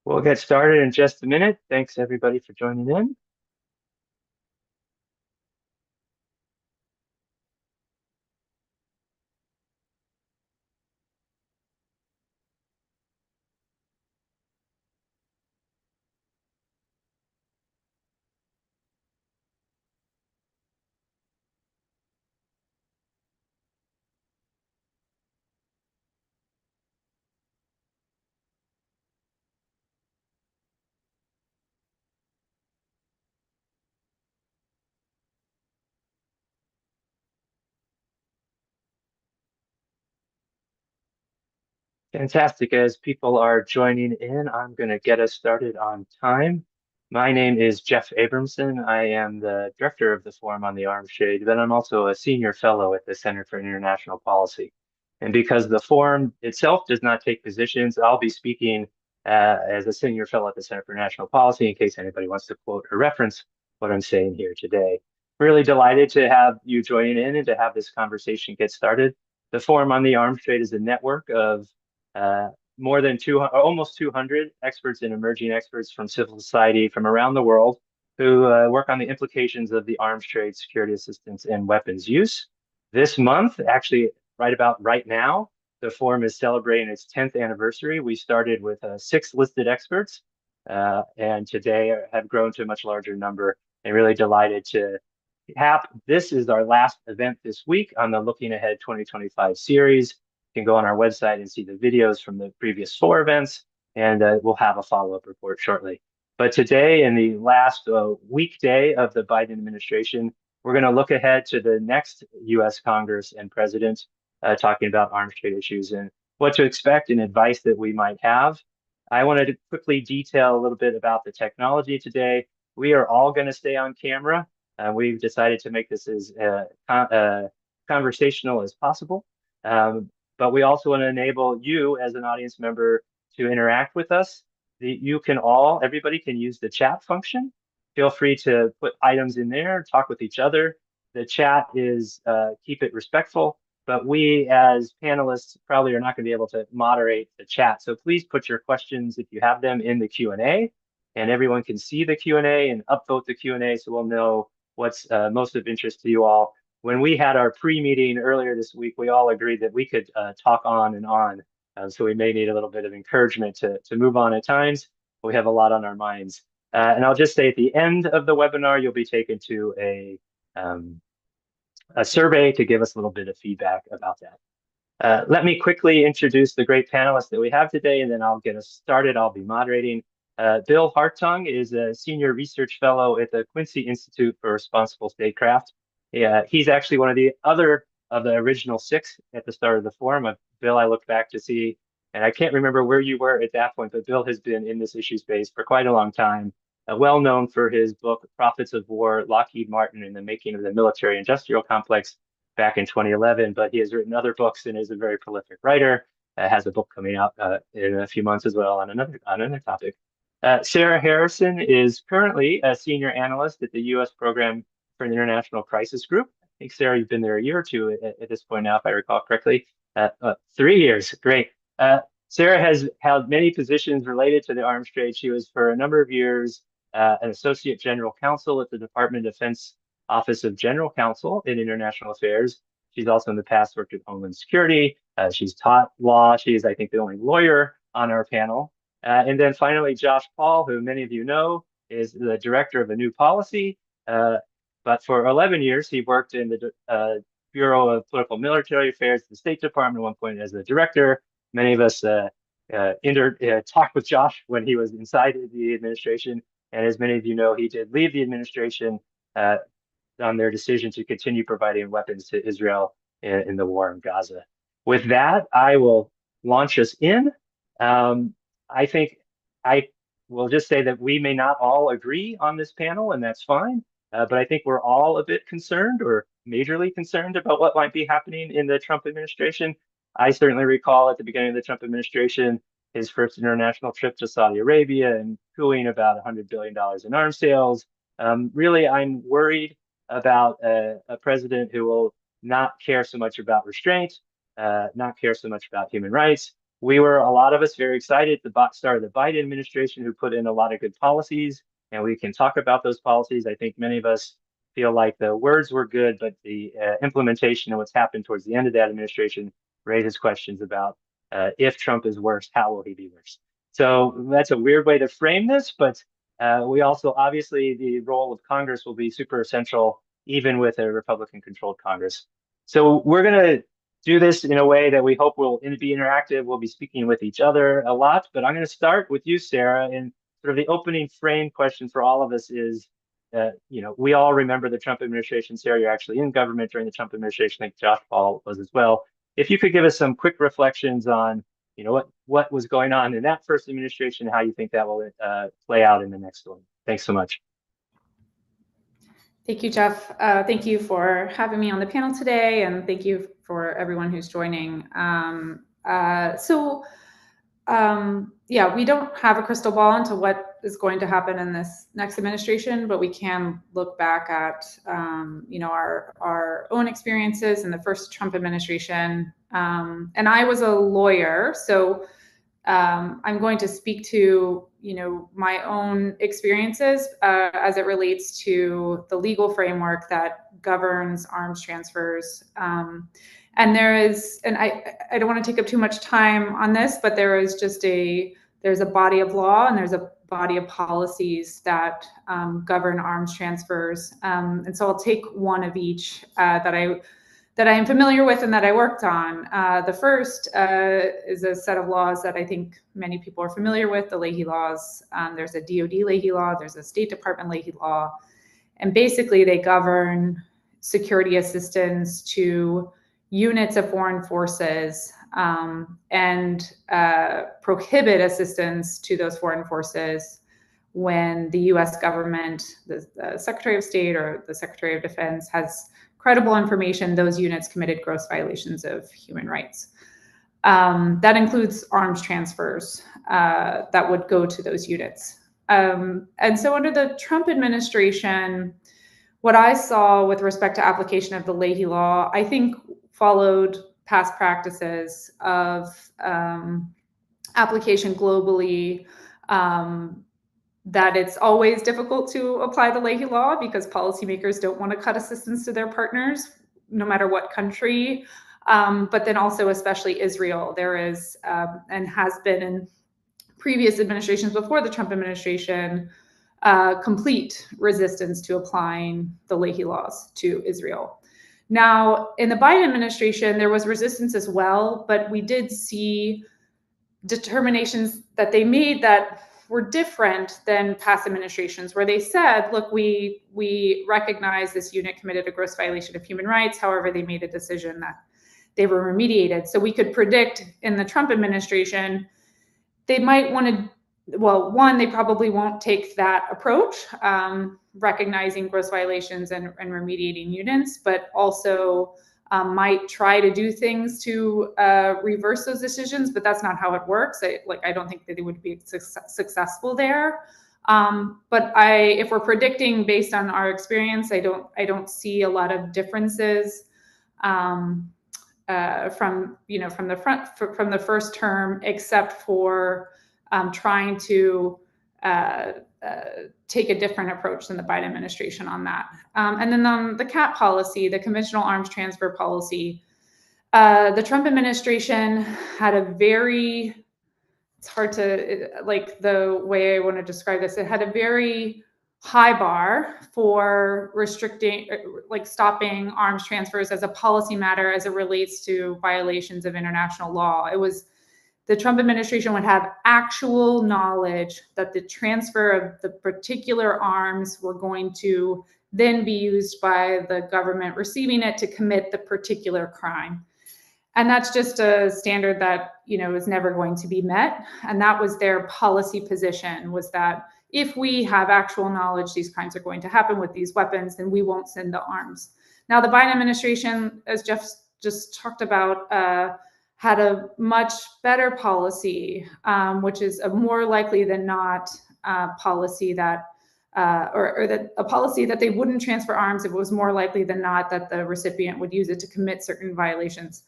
We'll get started in just a minute. Thanks everybody for joining in. Fantastic. As people are joining in, I'm going to get us started on time. My name is Jeff Abramson. I am the director of the Forum on the Arms Trade, but I'm also a senior fellow at the Center for International Policy. And because the forum itself does not take positions, I'll be speaking as a senior fellow at the Center for International Policy in case anybody wants to quote or reference what I'm saying here today. Really delighted to have you join in and to have this conversation get started. The Forum on the Arms Trade is a network of uh, more than almost 200 experts and emerging experts from civil society from around the world who work on the implications of the arms trade, security assistance, and weapons use. This month, actually, right about right now, the forum is celebrating its 10th anniversary. We started with 6 listed experts, and today have grown to a much larger number. And really delighted to have this is our last event this week on the Looking Ahead 2025 series. You can go on our website and see the videos from the previous 4 events, and we'll have a follow-up report shortly. But today, in the last weekday of the Biden administration, we're going to look ahead to the next U.S. Congress and president, talking about arms trade issues and what to expect and advice that we might have. I wanted to quickly detail a little bit about the technology today. We are all going to stay on camera. We've decided to make this as conversational as possible. But we also want to enable you as an audience member to interact with us. Everybody can use the chat function. Feel free to put items in there, talk with each other. The chat is keep it respectful, but we as panelists probably are not going to be able to moderate the chat. So please put your questions, if you have them, in the Q&A, and everyone can see the Q&A and upvote the Q&A so we'll know what's most of interest to you all. When we had our pre-meeting earlier this week, we all agreed that we could talk on and on. So we may need a little bit of encouragement to move on at times. We have a lot on our minds. And I'll just say at the end of the webinar, you'll be taken to a survey to give us a little bit of feedback about that. Let me quickly introduce the great panelists that we have today, and then I'll get us started. I'll be moderating. Bill Hartung is a senior research fellow at the Quincy Institute for Responsible Statecraft. Yeah, he's actually one of the original 6 at the start of the forum. Bill, I looked back to see, and I can't remember where you were at that point, but Bill has been in this issue space for quite a long time. Well known for his book, Prophets of War, Lockheed Martin and the Making of the Military Industrial Complex, back in 2011, but he has written other books and is a very prolific writer. Has a book coming out in a few months as well on another topic. Sarah Harrison is currently a senior analyst at the U.S. Program for an International Crisis Group. I think, Sarah, you've been there a year or two at this point now, if I recall correctly. 3 years, great. Sarah has held many positions related to the arms trade. She was for a number of years an associate general counsel at the Department of Defense Office of General Counsel in International Affairs. She's also in the past worked at Homeland Security. She's taught law. She is, I think, the only lawyer on our panel. And then finally, Josh Paul, who many of you know, is the director of a new policy. But for 11 years, he worked in the Bureau of Political Military Affairs at the State Department at one point as the director. Many of us talked with Josh when he was inside the administration. And as many of you know, he did leave the administration on their decision to continue providing weapons to Israel in the war in Gaza. With that, I will launch us in. I think I will just say that we may not all agree on this panel, and that's fine. But I think we're all a bit concerned or majorly concerned about what might be happening in the Trump administration. I certainly recall at the beginning of the Trump administration, his first international trip to Saudi Arabia and cooing about $100 billion in arms sales. Really, I'm worried about a president who will not care so much about restraint, not care so much about human rights, we were, a lot of us, very excited at the start of the Biden administration, who put in a lot of good policies, and we can talk about those policies. I think many of us feel like the words were good, but the implementation and what's happened towards the end of that administration raises questions about if Trump is worse, how will he be worse? So that's a weird way to frame this, but we also, obviously, the role of Congress will be super essential, even with a Republican-controlled Congress. So we're going to do this in a way that we hope will be interactive. We'll be speaking with each other a lot, but I'm going to start with you, Sarah. And sort of the opening frame question for all of us is, we all remember the Trump administration. Sarah, you're actually in government during the Trump administration. I think Josh Paul was as well. If you could give us some quick reflections on, what was going on in that first administration, how you think that will play out in the next one. Thanks so much. Thank you, Jeff. Thank you for having me on the panel today, and thank you for everyone who's joining. Yeah, we don't have a crystal ball into what is going to happen in this next administration, but we can look back at our own experiences in the first Trump administration. And I was a lawyer, so I'm going to speak to my own experiences as it relates to the legal framework that governs arms transfers. And I don't want to take up too much time on this, but there's a body of law and there's a body of policies that govern arms transfers. And so I'll take one of each that I am familiar with and that I worked on. The first is a set of laws that I think many people are familiar with, the Leahy laws. There's a DoD Leahy law, there's a State Department Leahy law, and basically they govern security assistance to units of foreign forces and prohibit assistance to those foreign forces when the US government, the Secretary of State or the Secretary of Defense, has credible information those units committed gross violations of human rights. That includes arms transfers that would go to those units. And so under the Trump administration, what I saw with respect to application of the Leahy law, I think followed past practices of application globally, that it's always difficult to apply the Leahy law because policymakers don't want to cut assistance to their partners, no matter what country. But then also, especially Israel, there is and has been in previous administrations before the Trump administration, complete resistance to applying the Leahy laws to Israel. Now, in the Biden administration, there was resistance as well, but we did see determinations that they made that were different than past administrations, where they said, look, we recognize this unit committed a gross violation of human rights. However, they made a decision that they were remediated. So we could predict in the Trump administration, they might want to, well, one, they probably won't take that approach, recognizing gross violations and remediating units, but also might try to do things to reverse those decisions, but that's not how it works. I don't think that they would be successful there. But if we're predicting based on our experience, I don't see a lot of differences from the first term, except for trying to take a different approach than the Biden administration on that. And then the CAT policy, the conventional arms transfer policy, the Trump administration had a very, it's hard to, like the way I want to describe this, it had a very high bar for restricting, like stopping arms transfers as a policy matter as it relates to violations of international law. It was, the Trump administration would have actual knowledge that the transfer of the particular arms were going to then be used by the government receiving it to commit the particular crime. And that's just a standard that, is never going to be met. And that was their policy position, was that if we have actual knowledge these crimes are going to happen with these weapons, then we won't send the arms. Now, the Biden administration, as Jeff just talked about, had a much better policy, which is a more likely than not policy that, or that a policy that they wouldn't transfer arms if it was more likely than not that the recipient would use it to commit certain violations.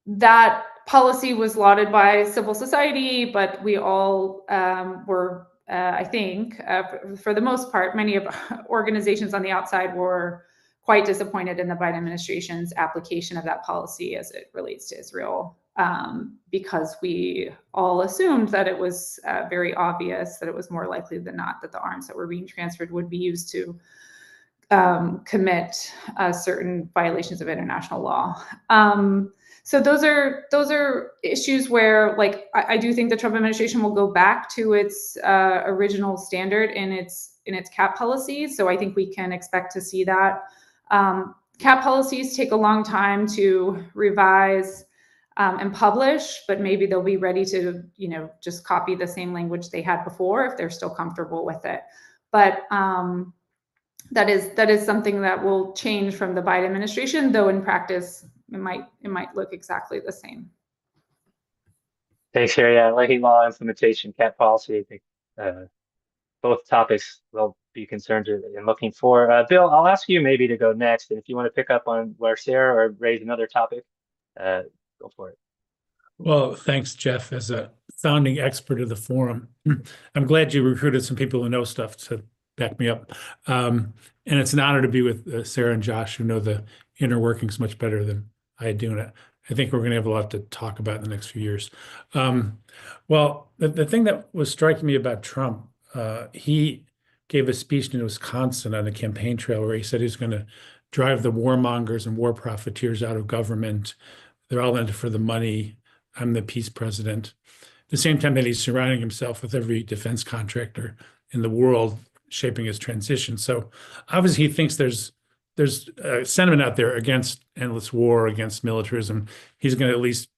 that policy was lauded by civil society, but we all were, I think, for the most part, many of organizations on the outside were quite disappointed in the Biden administration's application of that policy as it relates to Israel, because we all assumed that it was very obvious that it was more likely than not that the arms that were being transferred would be used to commit certain violations of international law. So those are issues where, like, I do think the Trump administration will go back to its original standard in its cap policy. So I think we can expect to see that. Cap policies take a long time to revise and publish, but maybe they'll be ready to, just copy the same language they had before if they're still comfortable with it. But that is something that will change from the Biden administration, though in practice it might look exactly the same. Thanks, Sherry. Leahy law implementation, cap policy, I think both topics we'll be concerned in looking for. Bill, I'll ask you maybe to go next, and if you want to pick up on where Sarah or raise another topic, go for it. Well, thanks, Jeff, as a founding expert of the forum. I'm glad you recruited some people who know stuff to back me up. And it's an honor to be with Sarah and Josh, who know the inner workings much better than I do. And I think we're going to have a lot to talk about in the next few years. Well, the thing that was striking me about Trump, he gave a speech in Wisconsin on the campaign trail where he said he's going to drive the warmongers and war profiteers out of government. They're all in it for the money. I'm the peace president. At the same time that he's surrounding himself with every defense contractor in the world shaping his transition. So obviously he thinks there's a sentiment out there against endless war, against militarism. He's going to at least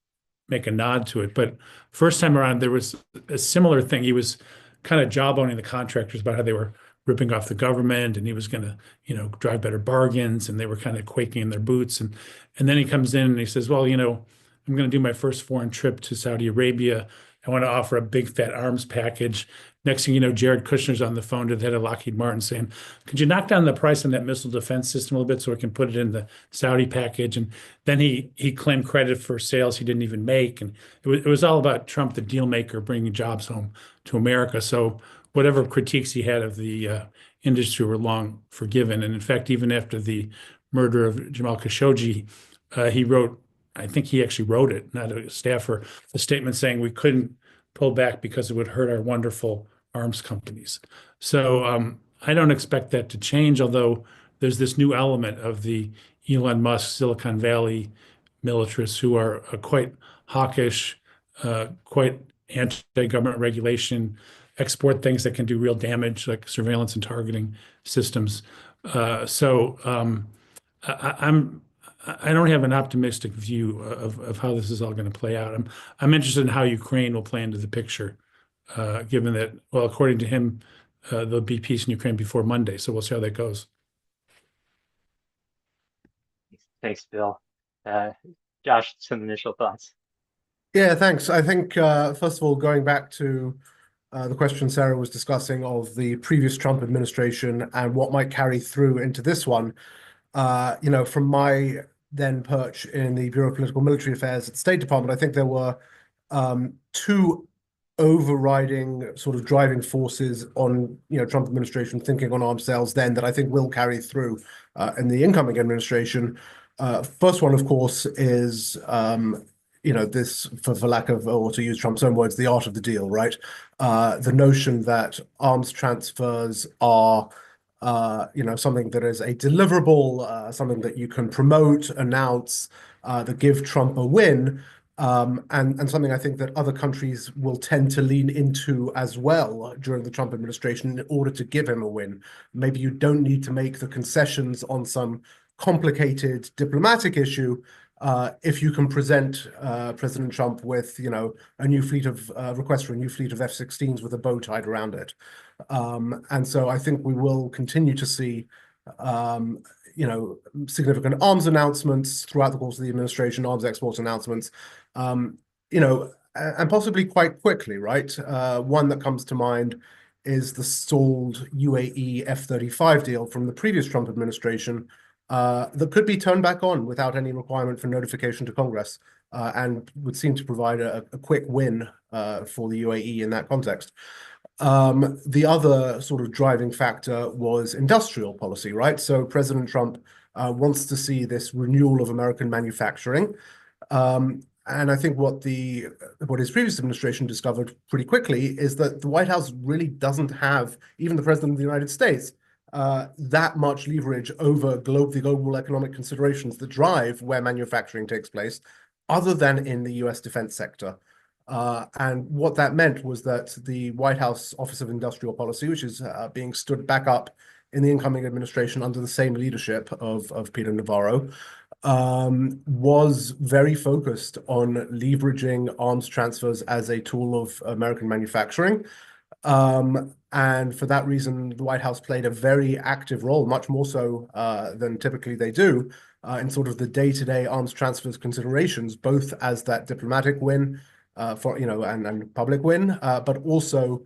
make a nod to it. But first time around, there was a similar thing. He was kind of jawboning the contractors about how they were ripping off the government, and he was going to, drive better bargains, and they were kind of quaking in their boots. And then he comes in and he says, well, I'm going to do my first foreign trip to Saudi Arabia. I want to offer a big fat arms package. Next thing you know, Jared Kushner's on the phone to the head of Lockheed Martin saying, could you knock down the price on that missile defense system a little bit so we can put it in the Saudi package? And then he claimed credit for sales he didn't even make. And it was all about Trump, the deal maker, bringing jobs home to America. So whatever critiques he had of the industry were long forgiven. And in fact, even after the murder of Jamal Khashoggi, he wrote, I think he actually wrote it, not a staffer, a statement saying we couldn't pull back because it would hurt our wonderful arms companies. So I don't expect that to change, although there's this new element of the Elon Musk, Silicon Valley militarists who are quite hawkish, quite anti-government regulation, export things that can do real damage, like surveillance and targeting systems. I don't have an optimistic view of how this is all going to play out. I'm interested in how Ukraine will play into the picture, given that, well, according to him, there'll be peace in Ukraine before Monday. So we'll see how that goes. Thanks, Bill. Josh, some initial thoughts. Yeah, thanks. I think, first of all, going back to the question Sarah was discussing of the previous Trump administration and what might carry through into this one, from my then perch in the Bureau of Political Military Affairs at the State Department, I think there were two overriding sort of driving forces on, Trump administration thinking on arms sales then that I think will carry through in the incoming administration. First one, of course, is, this, for lack of, or to use Trump's own words, the art of the deal, right? The notion that arms transfers are something that is a deliverable, something that you can promote, announce, that give Trump a win, and something I think that other countries will tend to lean into as well during the Trump administration in order to give him a win. Maybe you don't need to make the concessions on some complicated diplomatic issue if you can present President Trump with, a new fleet of requests for a new fleet of F-16s with a bow tied around it. And so I think we will continue to see, significant arms announcements throughout the course of the administration, arms export announcements, and possibly quite quickly, right? One that comes to mind is the stalled UAE F-35 deal from the previous Trump administration, that could be turned back on without any requirement for notification to Congress, and would seem to provide a quick win for the UAE in that context. The other sort of driving factor was industrial policy, right? So President Trump wants to see this renewal of American manufacturing. And I think what his previous administration discovered pretty quickly is that the White House really doesn't have, even the President of the United States, that much leverage over the global economic considerations that drive where manufacturing takes place, other than in the US defense sector. And what that meant was that the White House Office of Industrial Policy, which is being stood back up in the incoming administration under the same leadership of Peter Navarro, was very focused on leveraging arms transfers as a tool of American manufacturing. And for that reason, the White House played a very active role, much more so than typically they do, in sort of the day-to-day arms transfers considerations, both as that diplomatic win and public win, but also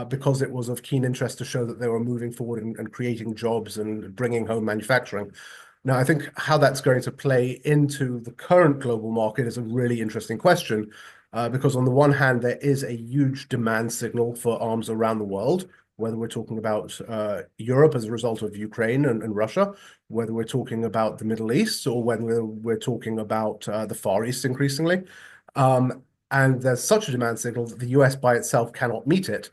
because it was of keen interest to show that they were moving forward and creating jobs and bringing home manufacturing. Now, I think how that's going to play into the current global market is a really interesting question, because on the one hand, there is a huge demand signal for arms around the world, whether we're talking about Europe as a result of Ukraine and Russia, whether we're talking about the Middle East, or whether we're talking about the Far East increasingly. And there's such a demand signal that the US by itself cannot meet it.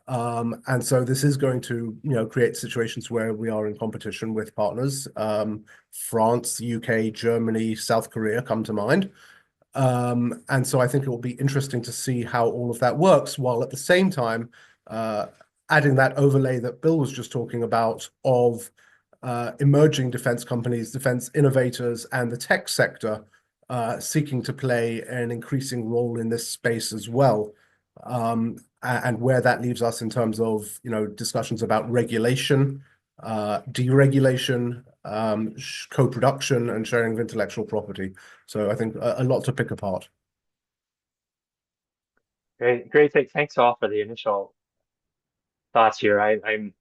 And so this is going to, create situations where we are in competition with partners. France, UK, Germany, South Korea come to mind. And so I think it will be interesting to see how all of that works, while at the same time adding that overlay that Bill was just talking about of emerging defense companies, defense innovators, and the tech sector seeking to play an increasing role in this space as well. And where that leaves us in terms of, discussions about regulation, deregulation, co-production, and sharing of intellectual property. So I think a lot to pick apart. Great. Thanks all for the initial thoughts here. I'm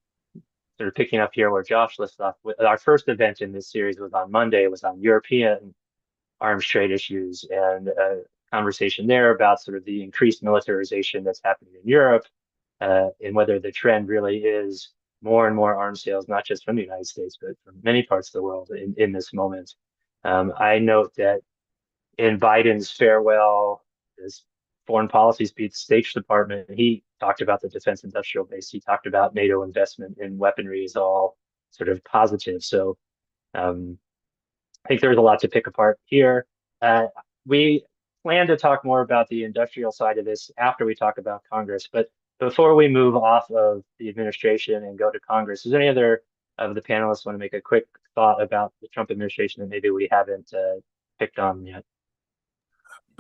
sort of picking up here where Josh left off. Our first event in this series was on Monday. It was on European arms trade issues, and a conversation there about sort of the increased militarization that's happening in Europe, and whether the trend really is more and more arms sales, not just from the United States, but from many parts of the world in this moment. I note that in Biden's farewell, his foreign policy speech, State Department, he talked about the defense industrial base. He talked about NATO investment in weaponry is all sort of positive. So I think there's a lot to pick apart here. We plan to talk more about the industrial side of this after we talk about Congress. But before we move off of the administration and go to Congress, is there any other of the panelists want to make a quick thought about the Trump administration that maybe we haven't picked on yet?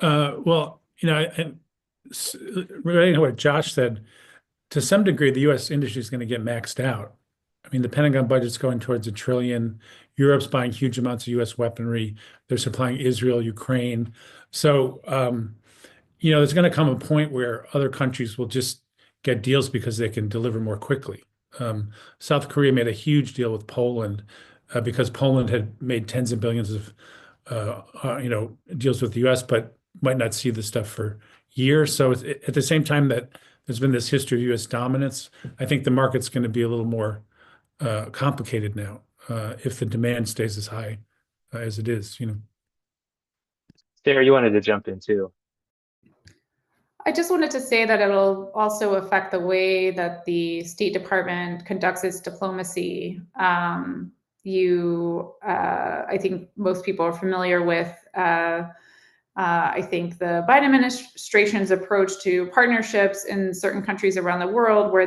Well, relating to what Josh said, to some degree, the U.S. industry is going to get maxed out. I mean, the Pentagon budget's going towards $1 trillion. Europe's buying huge amounts of U.S. weaponry. They're supplying Israel, Ukraine. So, there's going to come a point where other countries will just get deals because they can deliver more quickly. South Korea made a huge deal with Poland because Poland had made tens of billions of, deals with the U.S., but might not see the stuff for years. So at the same time that there's been this history of U.S. dominance, I think the market's going to be a little more complicated now if the demand stays as high as it is. Sarah, you wanted to jump in too. I just wanted to say that it'll also affect the way that the State Department conducts its diplomacy. I think most people are familiar with, I think the Biden administration's approach to partnerships in certain countries around the world, where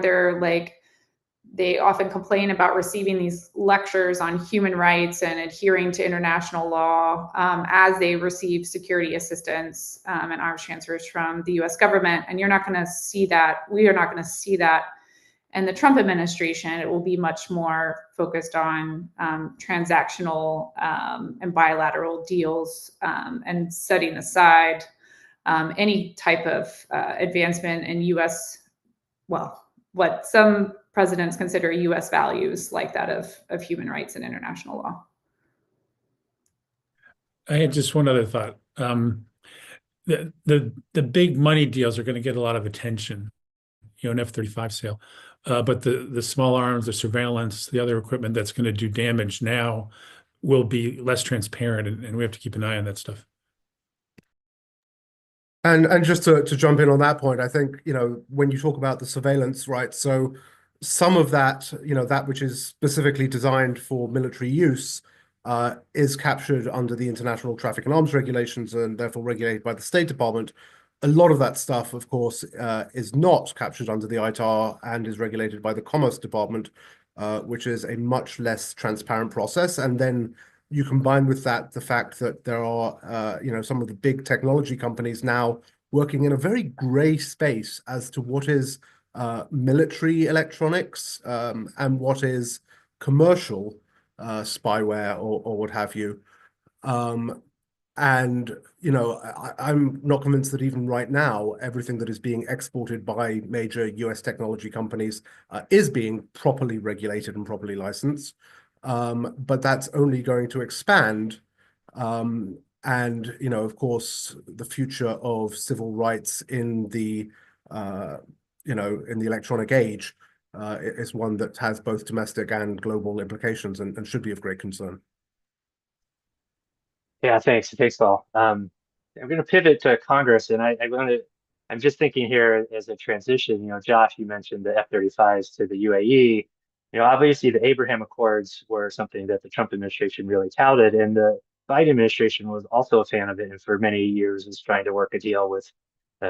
they often complain about receiving these lectures on human rights and adhering to international law as they receive security assistance and arms transfers from the US government. And you're not going to see that. We are not going to see that in the Trump administration. It will be much more focused on transactional and bilateral deals and setting aside any type of advancement in US, what some presidents consider U.S. values, like that of human rights and international law. I had just one other thought. The big money deals are going to get a lot of attention, an F-35 sale. But the small arms, the surveillance, the other equipment that's going to do damage now will be less transparent, and we have to keep an eye on that stuff. And just to jump in on that point, I think, when you talk about the surveillance, right? So some of that, that which is specifically designed for military use, is captured under the International Traffic in Arms Regulations and therefore regulated by the State Department. A lot of that stuff, of course, is not captured under the ITAR and is regulated by the Commerce Department, which is a much less transparent process. And then you combine with that the fact that there are, some of the big technology companies now working in a very gray space as to what is military electronics and what is commercial spyware or what have you. And, I'm not convinced that even right now, everything that is being exported by major US technology companies is being properly regulated and properly licensed. But that's only going to expand. And, of course, the future of civil rights in the, in the electronic age is one that has both domestic and global implications and should be of great concern. Yeah, thanks, Paul. I'm going to pivot to Congress, and I'm just thinking here as a transition. Josh, you mentioned the F-35s to the UAE. Obviously the Abraham Accords were something that the Trump administration really touted, and the Biden administration was also a fan of it, and for many years was trying to work a deal with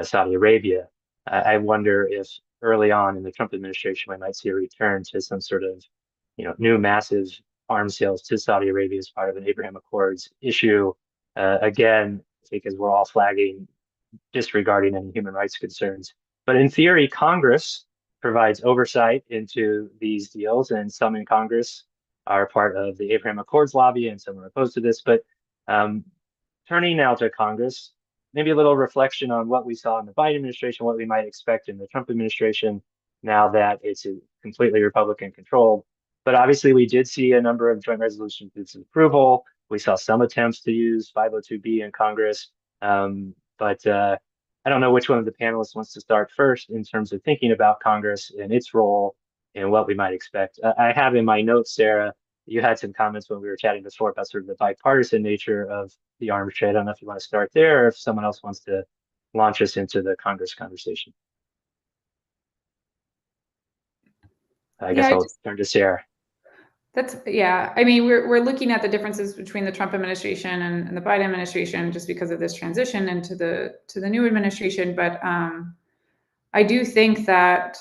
Saudi Arabia. I wonder if early on in the Trump administration we might see a return to some sort of, new massive arms sales to Saudi Arabia as part of an Abraham Accords issue. Again, because we're all flagging disregarding any human rights concerns. But in theory, Congress provides oversight into these deals, and some in Congress are part of the Abraham Accords lobby, and some are opposed to this. But turning now to Congress, maybe a little reflection on what we saw in the Biden administration, what we might expect in the Trump administration now that it's completely Republican controlled. But obviously, we did see a number of joint resolutions with approval. We saw some attempts to use 502B in Congress. But I don't know which one of the panelists wants to start first in terms of thinking about Congress and its role and what we might expect. I have in my notes, Sarah, you had some comments when we were chatting before about sort of the bipartisan nature of the arms trade. I don't know if you want to start there or if someone else wants to launch us into the Congress conversation. I guess I'll turn to Sarah. I mean, we're looking at the differences between the Trump administration and the Biden administration just because of this transition into the new administration. But I do think that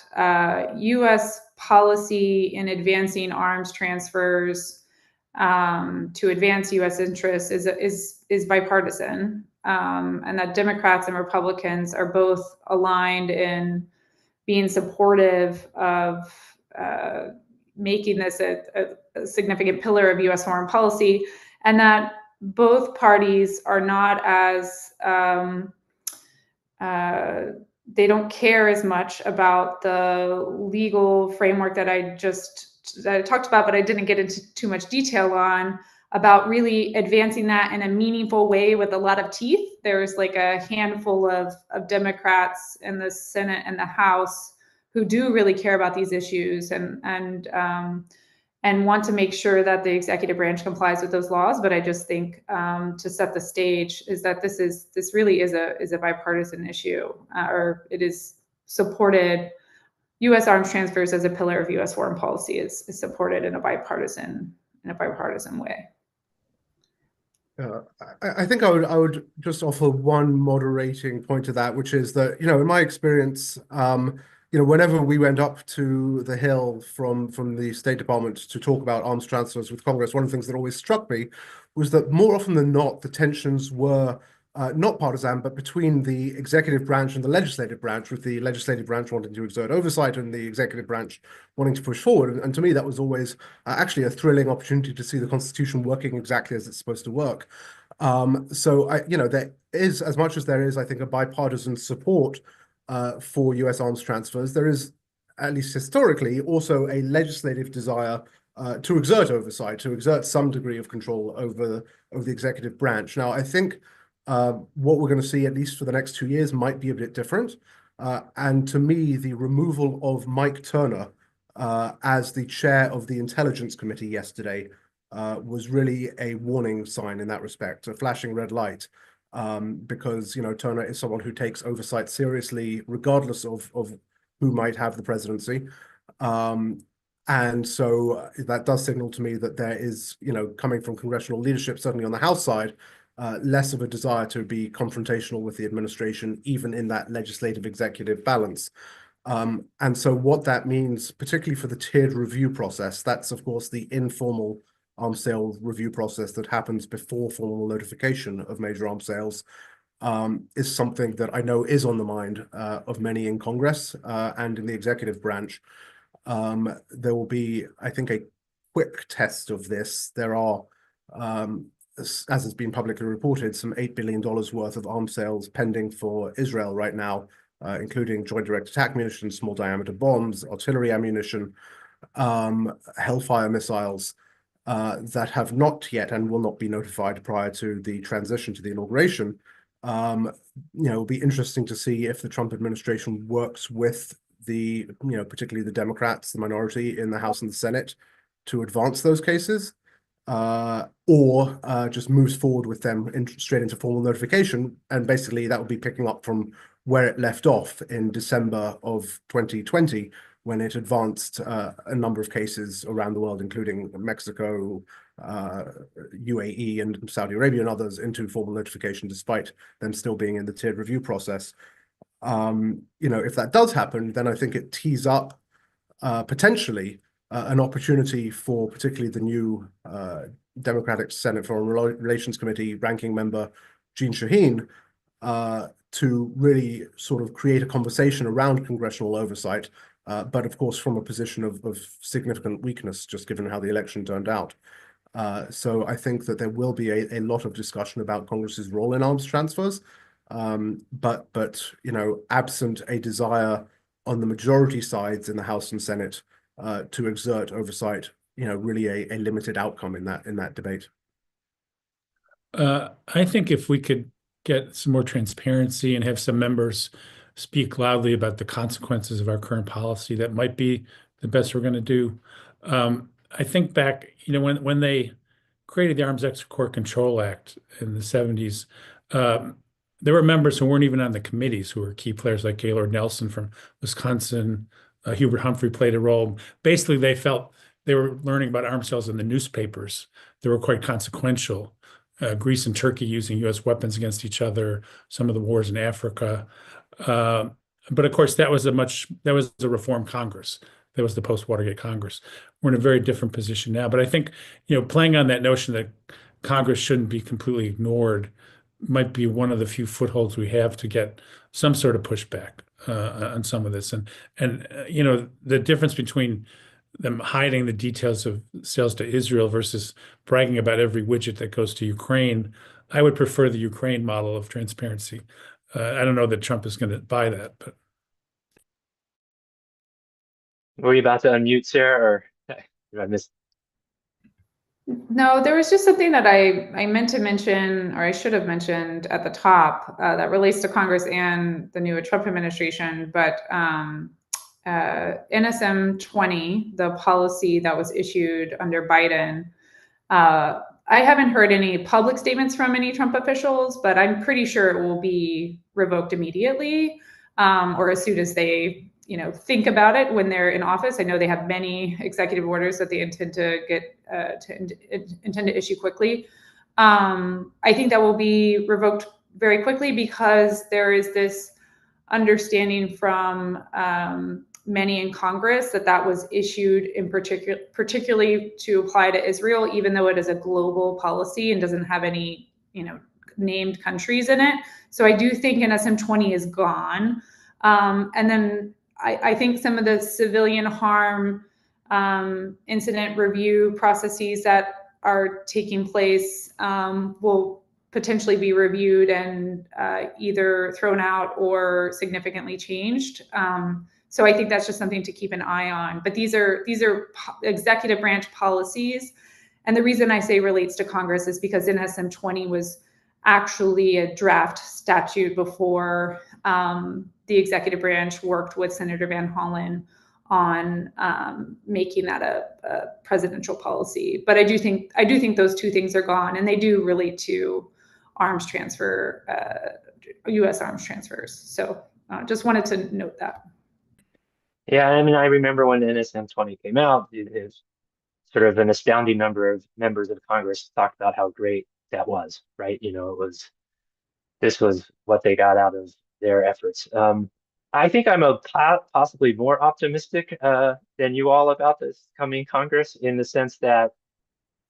U.S. policy in advancing arms transfers to advance U.S. interests is bipartisan, and that Democrats and Republicans are both aligned in being supportive of making this a significant pillar of U.S. foreign policy, and that both parties are not as they don't care as much about the legal framework that I talked about, but I didn't get into too much detail on, about really advancing that in a meaningful way with a lot of teeth. There's like a handful of Democrats in the Senate and the House who do really care about these issues and want to make sure that the executive branch complies with those laws. But I just think to set the stage is that this really is a bipartisan issue, or it is supported. U.S. arms transfers as a pillar of U.S. foreign policy is supported in a bipartisan way. I think I would just offer one moderating point to that, which is that, in my experience, whenever we went up to the Hill from the State Department to talk about arms transfers with Congress, one of the things that always struck me was that more often than not, the tensions were not partisan, but between the executive branch and the legislative branch, with the legislative branch wanting to exert oversight and the executive branch wanting to push forward. And to me, that was always actually a thrilling opportunity to see the Constitution working exactly as it's supposed to work. So, there is, as much as there is, I think, a bipartisan support for U.S. arms transfers, there is, at least historically, also a legislative desire to exert oversight, to exert some degree of control over the executive branch. Now, I think what we're going to see, at least for the next 2 years, might be a bit different. And to me, the removal of Mike Turner as the chair of the Intelligence Committee yesterday was really a warning sign in that respect, a flashing red light, because Turner is someone who takes oversight seriously, regardless of who might have the presidency. And so that does signal to me that there is, coming from congressional leadership, certainly on the House side, less of a desire to be confrontational with the administration, even in that legislative executive balance. And so what that means, particularly for the tiered review process, that's of course the informal arms sale review process that happens before formal notification of major arms sales, is something that I know is on the mind of many in Congress and in the executive branch. There will be, I think, a quick test of this. There are, as has been publicly reported, some $8 billion worth of arms sales pending for Israel right now, including joint direct attack munitions, small diameter bombs, artillery ammunition, Hellfire missiles that have not yet and will not be notified prior to the transition to the inauguration. It'll be interesting to see if the Trump administration works with the, particularly the Democrats, the minority in the House and the Senate, to advance those cases, or just moves forward with them straight into formal notification. And basically that would be picking up from where it left off in December of 2020, when it advanced a number of cases around the world, including Mexico, UAE, and Saudi Arabia and others, into formal notification, despite them still being in the tiered review process. If that does happen, then I think it tees up potentially an opportunity for particularly the new Democratic Senate Foreign Relations Committee ranking member Jeanne Shaheen to really sort of create a conversation around congressional oversight, but of course from a position of significant weakness, just given how the election turned out. So I think that there will be a lot of discussion about Congress's role in arms transfers. But absent a desire on the majority sides in the House and Senate to exert oversight, really a limited outcome in that debate. I think if we could get some more transparency and have some members speak loudly about the consequences of our current policy, that might be the best we're going to do. I think back, when they created the Arms Export Control Act in the 70s, there were members who weren't even on the committees who were key players, like Gaylord Nelson from Wisconsin. Hubert Humphrey played a role. Basically, they felt they were learning about arms sales in the newspapers. They were quite consequential. Greece and Turkey using U.S. weapons against each other, some of the wars in Africa. But of course, that was a reform Congress. That was the post-Watergate Congress. We're in a very different position now. But I think, playing on that notion that Congress shouldn't be completely ignored might be one of the few footholds we have to get some sort of pushback on some of this. And the difference between them hiding the details of sales to Israel versus bragging about every widget that goes to Ukraine, I would prefer the Ukraine model of transparency. I don't know that Trump is going to buy that, but. Were you about to unmute, Sarah, or did I miss? No, there was just something that I meant to mention, or I should have mentioned at the top, that relates to Congress and the new Trump administration. But NSM 20, the policy that was issued under Biden, I haven't heard any public statements from any Trump officials, but I'm pretty sure it will be revoked immediately, or as soon as they think about it when they're in office. I know they have many executive orders that they intend to issue quickly. I think that will be revoked very quickly, because there is this understanding from many in Congress that was issued in particularly to apply to Israel, even though it is a global policy and doesn't have any named countries in it. So I do think NSM 20 is gone. And then I think some of the civilian harm incident review processes that are taking place will potentially be reviewed and either thrown out or significantly changed. So I think that's just something to keep an eye on. But these are executive branch policies. And the reason I say relates to Congress is because NSM 20 was actually a draft statute before the executive branch worked with Senator Van Hollen on making that a presidential policy. But I do think those two things are gone, and they do relate to arms transfer, U.S. arms transfers. So just wanted to note that. Yeah, I mean, I remember when NSM 20 came out, it was sort of an astounding number of members of Congress talked about how great that was, right? You know, this was what they got out of their efforts. I think I'm possibly more optimistic than you all about this coming Congress, in the sense that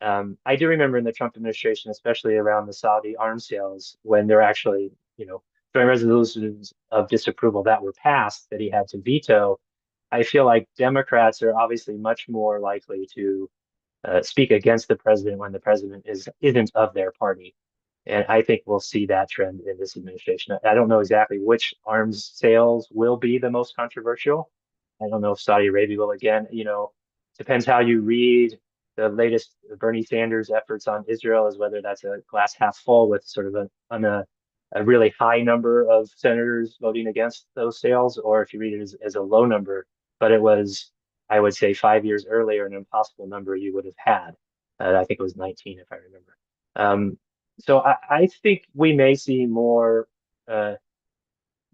I do remember in the Trump administration, especially around the Saudi arms sales, when there were actually, you know, joint resolutions of disapproval that were passed that he had to veto. I feel like Democrats are obviously much more likely to speak against the president when the president isn't of their party. And I think we'll see that trend in this administration. I don't know exactly which arms sales will be the most controversial. I don't know if Saudi Arabia will again, you know, depends how you read the latest Bernie Sanders efforts on Israel, as whether that's a glass half full with sort of a really high number of senators voting against those sales, or if you read it as a low number. But it was, I would say, 5 years earlier, an impossible number you would have had. I think it was 19, if I remember. So I think we may see more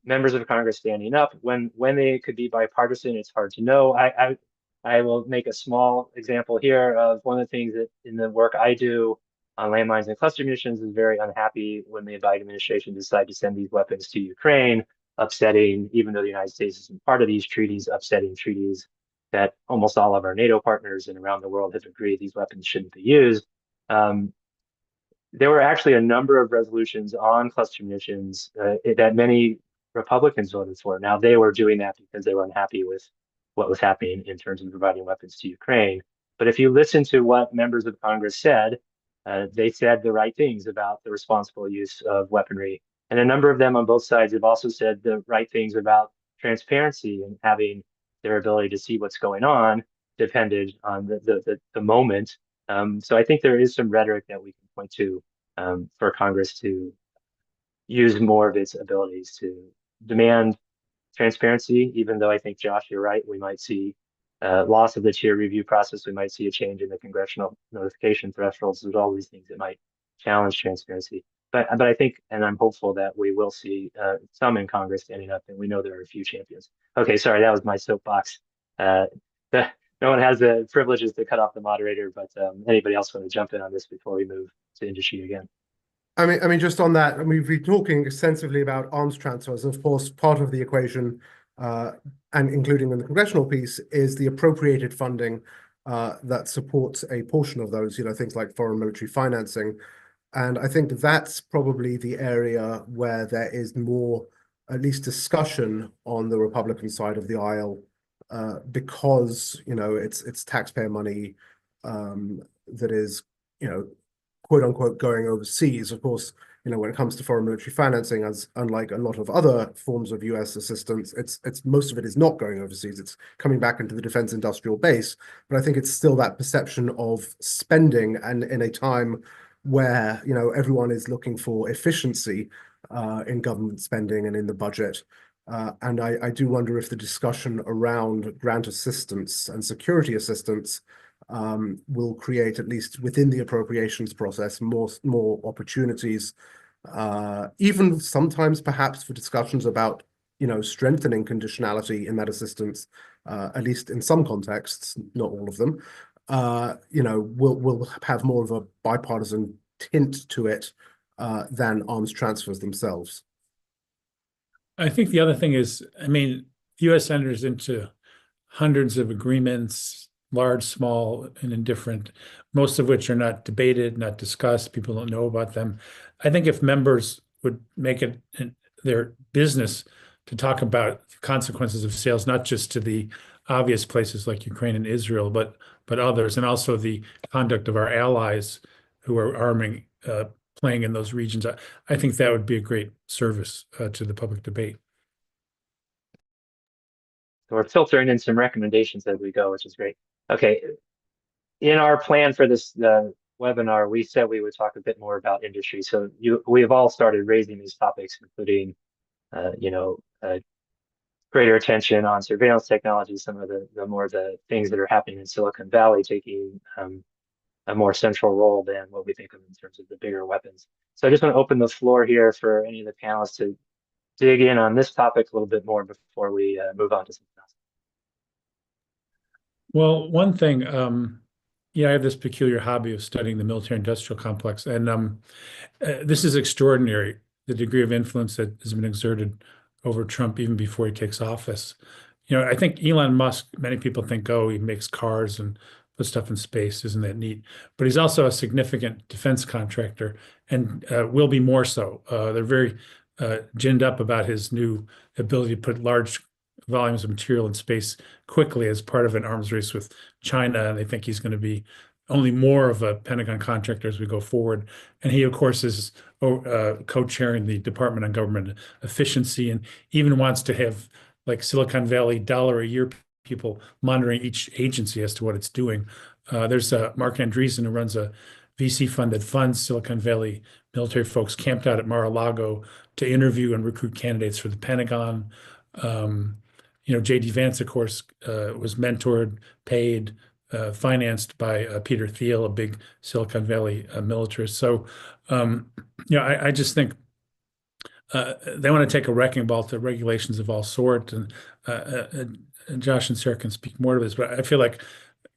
members of Congress standing up. When they could be bipartisan, it's hard to know. I will make a small example here of one of the things that in the work I do on landmines and cluster munitions is very unhappy when the Biden administration decided to send these weapons to Ukraine, upsetting, even though the United States isn't part of these treaties, upsetting treaties that almost all of our NATO partners and around the world have agreed these weapons shouldn't be used. There were actually a number of resolutions on cluster munitions that many Republicans voted for. Now, they were doing that because they were unhappy with what was happening in terms of providing weapons to Ukraine. But if you listen to what members of Congress said, they said the right things about the responsible use of weaponry. And a number of them on both sides have also said the right things about transparency and having their ability to see what's going on depended on the moment. So I think there is some rhetoric that we can point to for Congress to use more of its abilities to demand transparency, even though I think, Josh, you're right, we might see loss of the tier review process. We might see a change in the congressional notification thresholds. There's all these things that might challenge transparency. But I think, and I'm hopeful that we will see some in Congress standing up, and we know there are a few champions. Okay, sorry, that was my soapbox. No one has the privileges to cut off the moderator, but anybody else want to jump in on this before we move to Indrajit again? I mean, just on that, we've been talking extensively about arms transfers. Of course, part of the equation, and including in the congressional piece, is the appropriated funding that supports a portion of those, you know, things like foreign military financing. And I think that's probably the area where there is more, at least, discussion on the Republican side of the aisle, because, you know, it's taxpayer money that is, you know, quote unquote going overseas. Of course, you know, when it comes to foreign military financing, as unlike a lot of other forms of US assistance, it's most of it is not going overseas. It's coming back into the defense industrial base. But I think it's still that perception of spending, and in a time where, you know, everyone is looking for efficiency in government spending and in the budget. And I do wonder if the discussion around grant assistance and security assistance will create, at least within the appropriations process, more opportunities, even sometimes perhaps for discussions about, you know, strengthening conditionality in that assistance, at least in some contexts, not all of them. You know, will have more of a bipartisan tint to it than arms transfers themselves. I think the other thing is, I mean, the U.S. enters into hundreds of agreements, large, small, and indifferent, most of which are not debated, not discussed. People don't know about them. I think if members would make it their business to talk about the consequences of sales, not just to the obvious places like Ukraine and Israel, but others, and also the conduct of our allies who are arming, playing in those regions, I think that would be a great service to the public debate. we're filtering in some recommendations as we go, which is great. Okay, in our plan for this webinar, we said we would talk a bit more about industry. So we have all started raising these topics, including, greater attention on surveillance technology, some of the things that are happening in Silicon Valley taking a more central role than what we think of in terms of the bigger weapons. So I just want to open the floor here for any of the panelists to dig in on this topic a little bit more before we move on to something else. Well, one thing, I have this peculiar hobby of studying the military-industrial complex, and this is extraordinary, the degree of influence that has been exerted over Trump even before he takes office. I think Elon Musk, many people think, oh, he makes cars and puts stuff in space. Isn't that neat? But he's also a significant defense contractor and will be more so. They're very ginned up about his new ability to put large volumes of material in space quickly as part of an arms race with China. And they think he's going to be only more of a Pentagon contractor as we go forward. And he, of course, is co-chairing the Department on Government Efficiency and even wants to have like Silicon Valley dollar a year people monitoring each agency as to what it's doing. There's Mark Andreessen, who runs a VC fund that funds Silicon Valley military folks camped out at Mar-a-Lago to interview and recruit candidates for the Pentagon. J.D. Vance, of course, was mentored, paid, financed by Peter Thiel, a big Silicon Valley militarist. So, I just think they want to take a wrecking ball to regulations of all sorts. And Josh and Sarah can speak more to this, but I feel like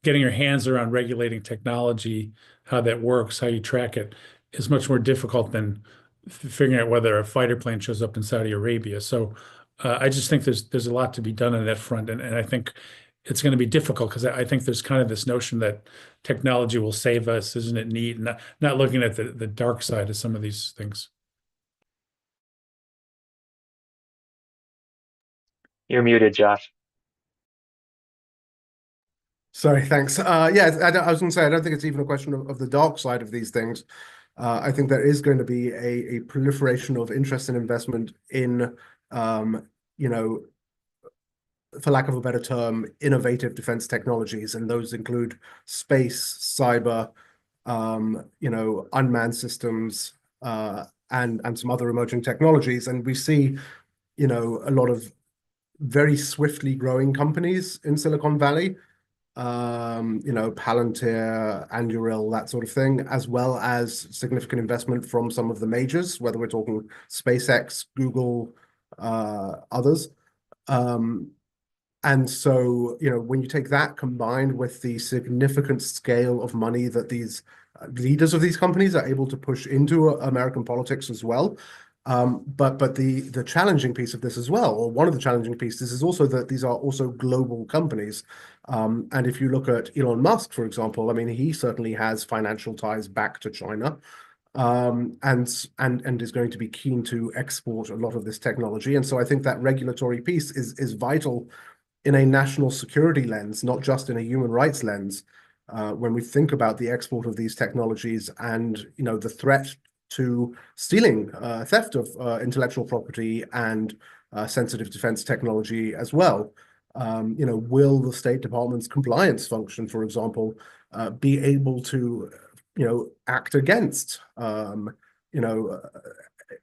getting your hands around regulating technology, how that works, how you track it, is much more difficult than figuring out whether a fighter plane shows up in Saudi Arabia. So I just think there's a lot to be done on that front, and I think it's going to be difficult because I think there's kind of this notion that technology will save us, isn't it neat? And not looking at the dark side of some of these things. You're muted, Josh. Sorry, thanks. I was going to say, I don't think it's even a question of the dark side of these things. I think there is going to be a proliferation of interest and investment in, for lack of a better term, innovative defense technologies, and those include space, cyber, unmanned systems, and some other emerging technologies. And we see, a lot of very swiftly growing companies in Silicon Valley, Palantir, Anduril, that sort of thing, as well as significant investment from some of the majors, whether we're talking SpaceX, Google, others. And so, when you take that combined with the significant scale of money that these leaders of these companies are able to push into American politics as well. But the challenging piece of this as well, or one of the challenging pieces, is also that these are also global companies. And if you look at Elon Musk, for example, I mean, he certainly has financial ties back to China, and is going to be keen to export a lot of this technology. And so I think that regulatory piece is vital in a national security lens, not just in a human rights lens, when we think about the export of these technologies and the threat to stealing, theft of intellectual property and sensitive defense technology as well. Will the State Department's compliance function, for example, be able to act against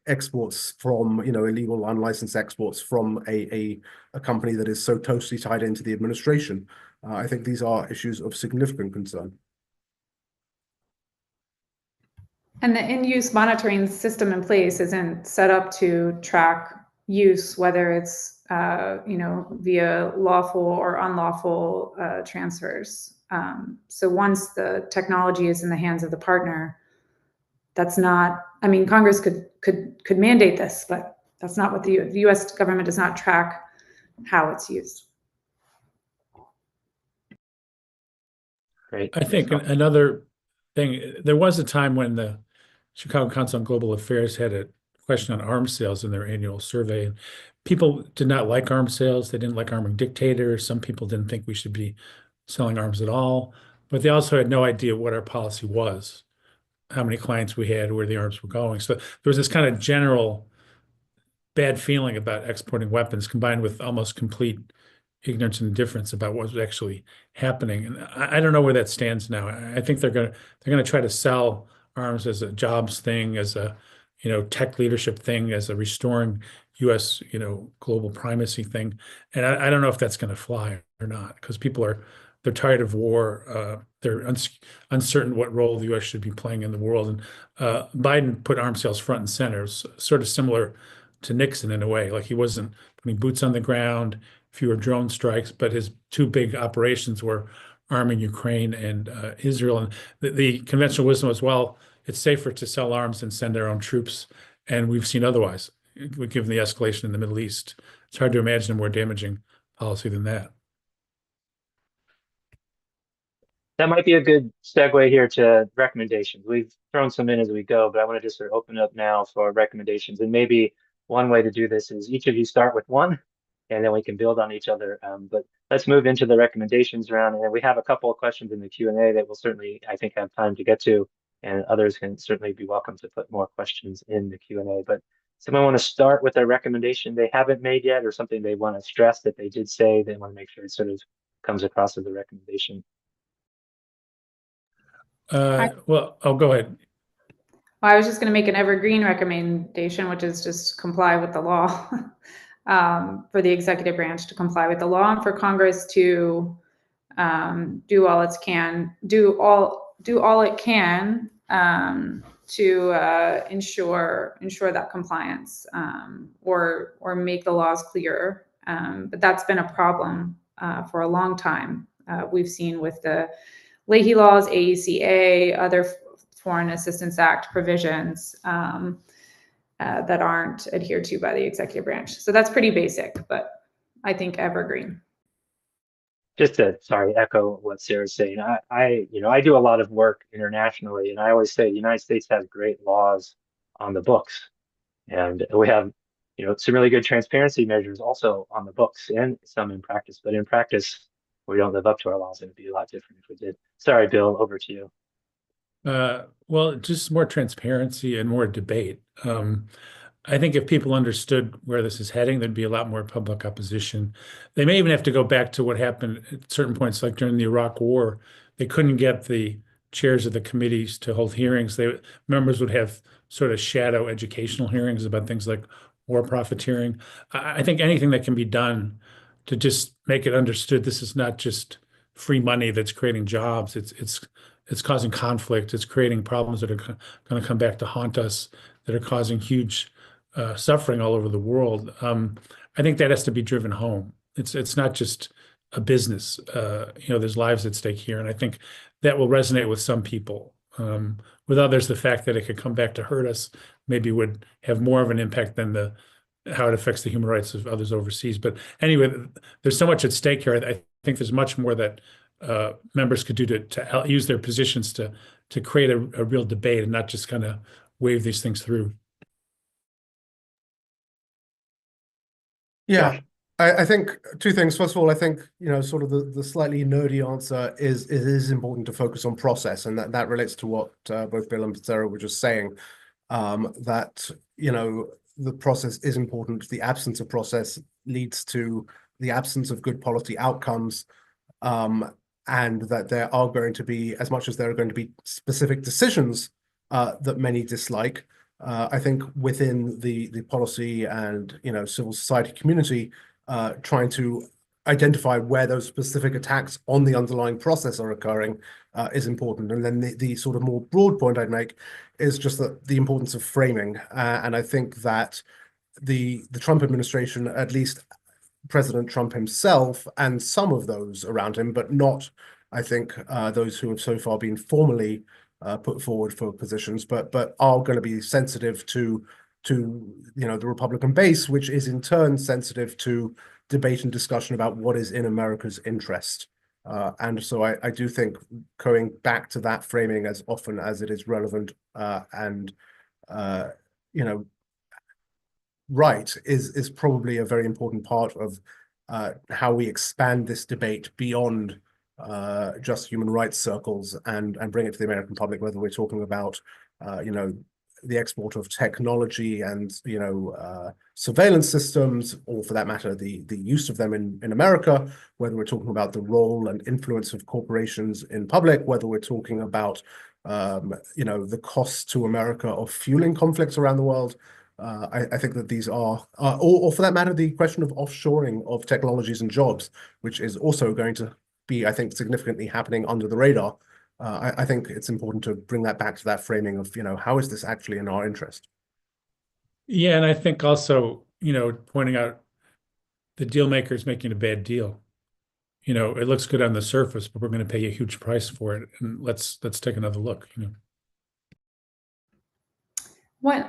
exports from illegal, unlicensed exports from a company that is so closely tied into the administration? I think these are issues of significant concern. And the in-use monitoring system in place isn't set up to track use, whether it's via lawful or unlawful transfers. So once the technology is in the hands of the partner, that's not. I mean, Congress could mandate this, but that's not what the U.S. government does not track how it's used. Great. I think another thing, there was a time when the Chicago Council on Global Affairs had a question on arms sales in their annual survey. And people did not like arms sales. They didn't like arming dictators. Some people didn't think we should be selling arms at all. But they also had no idea what our policy was, how many clients we had, where the arms were going. So there was this kind of general bad feeling about exporting weapons combined with almost complete ignorance and indifference about what was actually happening. And I don't know where that stands now. I think they're gonna try to sell arms as a jobs thing, as a tech leadership thing, as a restoring U.S. Global primacy thing. And I don't know if that's going to fly or not, because they're tired of war. They're uncertain what role the U.S. should be playing in the world. And Biden put arms sales front and center, sort of similar to Nixon in a way. Like he wasn't putting boots on the ground, fewer drone strikes, but his two big operations were arming Ukraine and Israel. And the conventional wisdom was, well, it's safer to sell arms and send our own troops. And we've seen otherwise, given the escalation in the Middle East. It's hard to imagine a more damaging policy than that. That might be a good segue here to recommendations. We've thrown some in as we go, but I want to just sort of open up now for recommendations. And maybe one way to do this is each of you start with one, and then we can build on each other. But let's move into the recommendations round. And then we have a couple of questions in the Q&A that we'll certainly, I think, have time to get to. And others can certainly be welcome to put more questions in the Q&A. But someone want to start with a recommendation they haven't made yet, or something they want to stress that they did say, they want to make sure it sort of comes across as a recommendation. Well, I'll go ahead. Well, I was just going to make an evergreen recommendation, which is just comply with the law, for the executive branch to comply with the law, and for Congress to do all it can to ensure that compliance, or make the laws clearer. But that's been a problem for a long time. We've seen with the Leahy laws, AECA, other Foreign Assistance Act provisions that aren't adhered to by the executive branch. So that's pretty basic, but I think evergreen. Just to, echo what Sarah's saying. I do a lot of work internationally, and I always say the United States has great laws on the books, and we have, some really good transparency measures also on the books, and some in practice. But in practice, we don't live up to our laws. It would be a lot different if we did. Sorry, Bill, over to you. Well, just more transparency and more debate. I think if people understood where this is heading, there'd be a lot more public opposition. They may even have to go back to what happened at certain points, like during the Iraq War. They couldn't get the chairs of the committees to hold hearings. Members would have sort of shadow educational hearings about things like war profiteering. I think anything that can be done to just make it understood this is not just free money that's creating jobs. It's causing conflict. It's creating problems that are going to come back to haunt us, that are causing huge suffering all over the world. I think that has to be driven home. It's not just a business. There's lives at stake here, and I think that will resonate with some people. With others, the fact that it could come back to hurt us maybe would have more of an impact than how it affects the human rights of others overseas. But anyway, there's so much at stake here. I think there's much more that members could do to use their positions to create a real debate and not just kind of wave these things through. Yeah, I think two things. First of all, I think, sort of the slightly nerdy answer is it is important to focus on process, and that relates to what both Bill and Sarah were just saying, that, the process is important. The absence of process leads to the absence of good policy outcomes, and that there are going to be, as much as there are going to be specific decisions that many dislike, I think within the policy and civil society community, trying to identify where those specific attacks on the underlying process are occurring is important. And then the sort of more broad point I'd make is just that the importance of framing. And I think that the Trump administration, at least President Trump himself and some of those around him, but not, I think, those who have so far been formally put forward for positions, but are going to be sensitive to the Republican base, which is in turn sensitive to debate and discussion about what is in America's interest. And so I do think going back to that framing as often as it is relevant and right is probably a very important part of how we expand this debate beyond just human rights circles and bring it to the American public, whether we're talking about the export of technology and, surveillance systems, or for that matter, the use of them in America, whether we're talking about the role and influence of corporations in public, whether we're talking about, the cost to America of fueling conflicts around the world. I think that these are, or for that matter, the question of offshoring of technologies and jobs, which is also going to be, I think, significantly happening under the radar. I think it's important to bring that back to that framing of, how is this actually in our interest? Yeah, and I think also, pointing out the deal maker is making a bad deal. It looks good on the surface, but we're going to pay a huge price for it. And let's take another look. I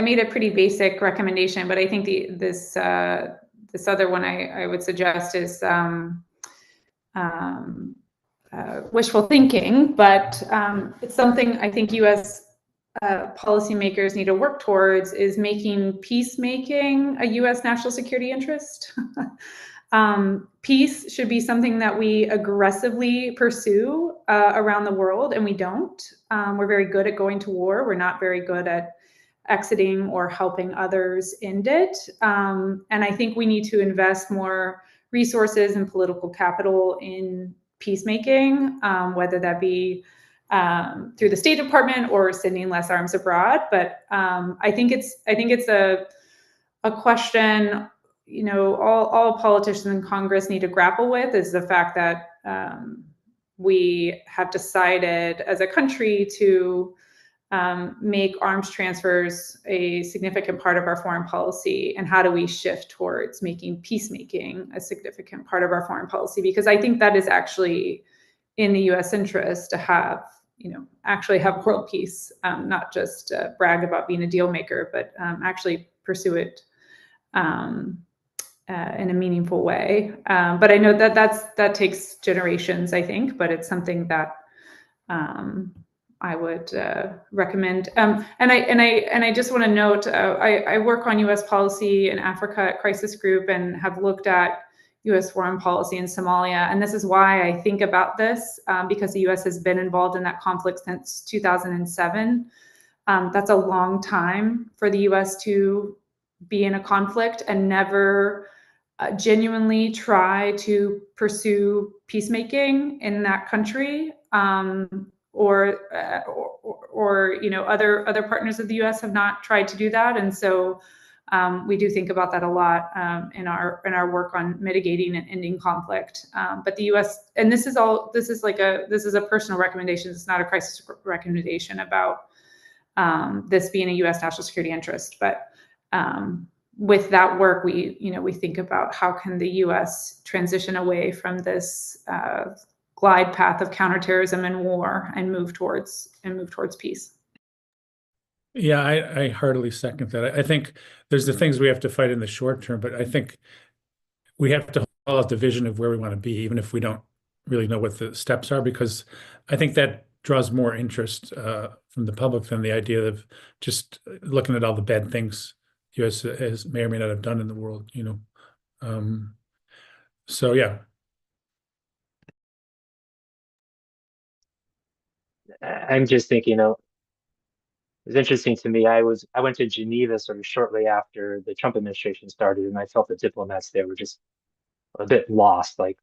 made a pretty basic recommendation, but I think this other one I would suggest is wishful thinking, but it's something I think U.S. Policymakers need to work towards, is making peacemaking a U.S. national security interest. Peace should be something that we aggressively pursue around the world, and we don't. We're very good at going to war. We're not very good at exiting or helping others end it. And I think we need to invest more resources and political capital in peacemaking, whether that be through the State Department or sending less arms abroad. But I think it's a question, all politicians in Congress need to grapple with, is the fact that we have decided as a country to make arms transfers a significant part of our foreign policy, and how do we shift towards making peacemaking a significant part of our foreign policy? Because I think that is actually in the U.S. interest to have, actually have world peace, not just brag about being a deal maker, but actually pursue it in a meaningful way. But I know that takes generations, I think, but it's something that I would recommend. And I just want to note, I work on U.S. policy in Africa at Crisis Group, and have looked at U.S. foreign policy in Somalia. And this is why I think about this, because the U.S. has been involved in that conflict since 2007. That's a long time for the U.S. to be in a conflict and never genuinely try to pursue peacemaking in that country. Or other partners of the U.S. have not tried to do that, and so we do think about that a lot in our work on mitigating and ending conflict. But the U.S. and this is a personal recommendation. It's not a crisis recommendation about this being a U.S. national security interest. But with that work, we think about how can the U.S. transition away from this glide path of counterterrorism and war, and move towards peace. Yeah, I heartily second that. I think there's the things we have to fight in the short term, but I think we have to hold out the vision of where we want to be, even if we don't really know what the steps are, because I think that draws more interest from the public than the idea of just looking at all the bad things the U.S. may or may not have done in the world, So yeah. I'm just thinking, it was interesting to me. I went to Geneva sort of shortly after the Trump administration started, and I felt the diplomats there were just a bit lost. Like,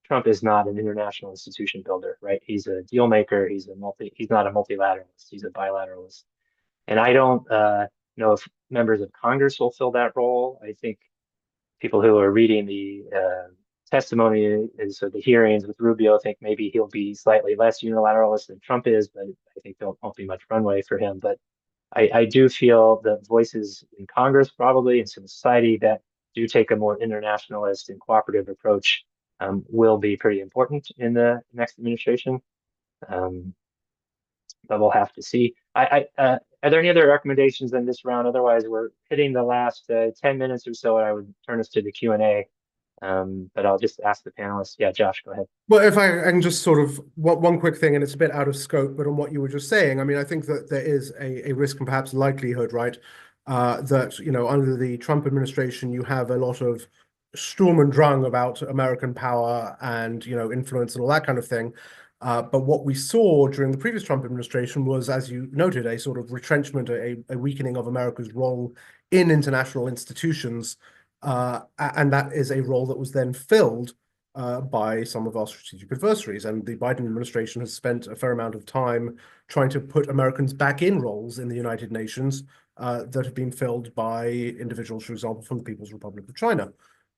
Trump is not an international institution builder, right? He's a deal maker. He's not a multilateralist. He's a bilateralist. And I don't know if members of Congress will fill that role. I think people who are reading the testimony and so the hearings with Rubio think maybe he'll be slightly less unilateralist than Trump is, but I think there won't be much runway for him. But I do feel the voices in Congress, probably in civil society, that do take a more internationalist and cooperative approach will be pretty important in the next administration. But we'll have to see. Are there any other recommendations in this round? Otherwise, we're hitting the last 10 minutes or so, and I would turn us to the Q&A. But I'll just ask the panelists. Yeah, Josh, go ahead. Well, if I can just sort of one quick thing, and it's a bit out of scope, but on what you were just saying, I mean, I think that there is a risk and perhaps likelihood, right, that, under the Trump administration, you have a lot of Sturm und Drang about American power and, influence and all that kind of thing. But what we saw during the previous Trump administration was, as you noted, a sort of retrenchment, a weakening of America's role in international institutions. And that is a role that was then filled by some of our strategic adversaries. And the Biden administration has spent a fair amount of time trying to put Americans back in roles in the United Nations that have been filled by individuals, for example, from the People's Republic of China.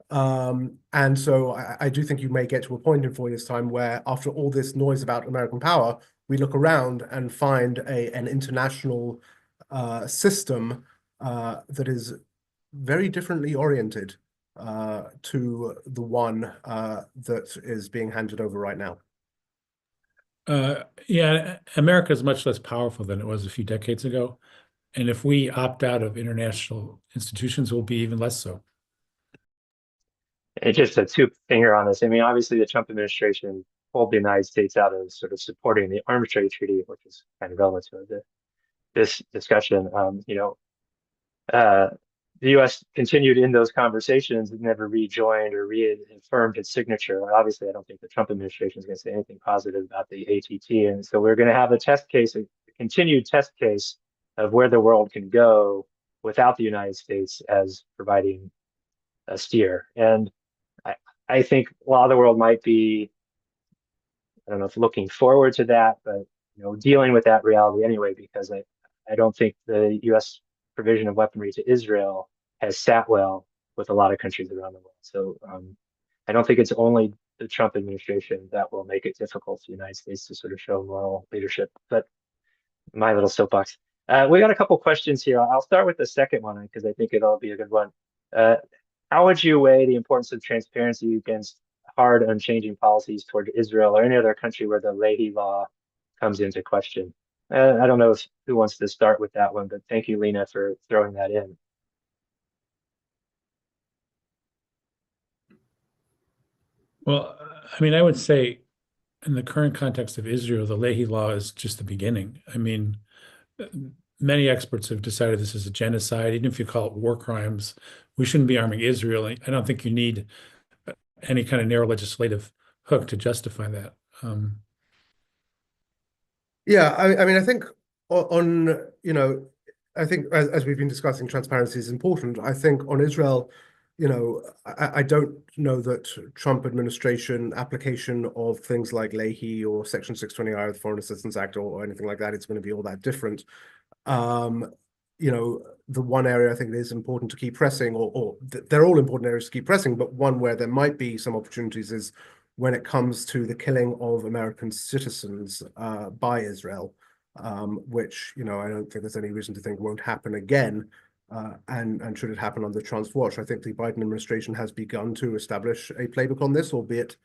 And so I do think you may get to a point in 4 years' time where, after all this noise about American power, we look around and find an international system that is very differently oriented to the one that is being handed over right now. Yeah, America is much less powerful than it was a few decades ago. And if we opt out of international institutions, we'll be even less so. And just a two-finger on this. I mean, obviously, the Trump administration pulled the United States out of sort of supporting the arms trade treaty, which is kind of relevant to this discussion. The U.S. continued in those conversations and never rejoined or reaffirmed its signature. Obviously, I don't think the Trump administration is going to say anything positive about the ATT. And so we're going to have a test case, a continued test case of where the world can go without the United States as providing a steer. And I think a lot of the world might be, I don't know if looking forward to that, but dealing with that reality anyway, because I don't think the U.S. provision of weaponry to Israel has sat well with a lot of countries around the world. So I don't think it's only the Trump administration that will make it difficult for the United States to sort of show moral leadership. But my little soapbox. We got a couple questions here. I'll start with the second one because I think it'll be a good one. How would you weigh the importance of transparency against hard, unchanging policies toward Israel or any other country where the Leahy law comes into question? I don't know who wants to start with that one, but thank you, Lena, for throwing that in. Well, I mean, I would say in the current context of Israel, the Leahy law is just the beginning. I mean, many experts have decided this is a genocide. Even if you call it war crimes, we shouldn't be arming Israel. I don't think you need any kind of narrow legislative hook to justify that. Yeah, I mean, I think I think as we've been discussing, transparency is important. I think on Israel, I don't know that Trump administration application of things like Leahy or Section 620I of the Foreign Assistance Act or anything like that, it's going to be all that different. The one area I think it is important to keep pressing, or they're all important areas to keep pressing, but one where there might be some opportunities is when it comes to the killing of American citizens by Israel, which I don't think there's any reason to think won't happen again. And should it happen under Trump's watch, I think the Biden administration has begun to establish a playbook on this, albeit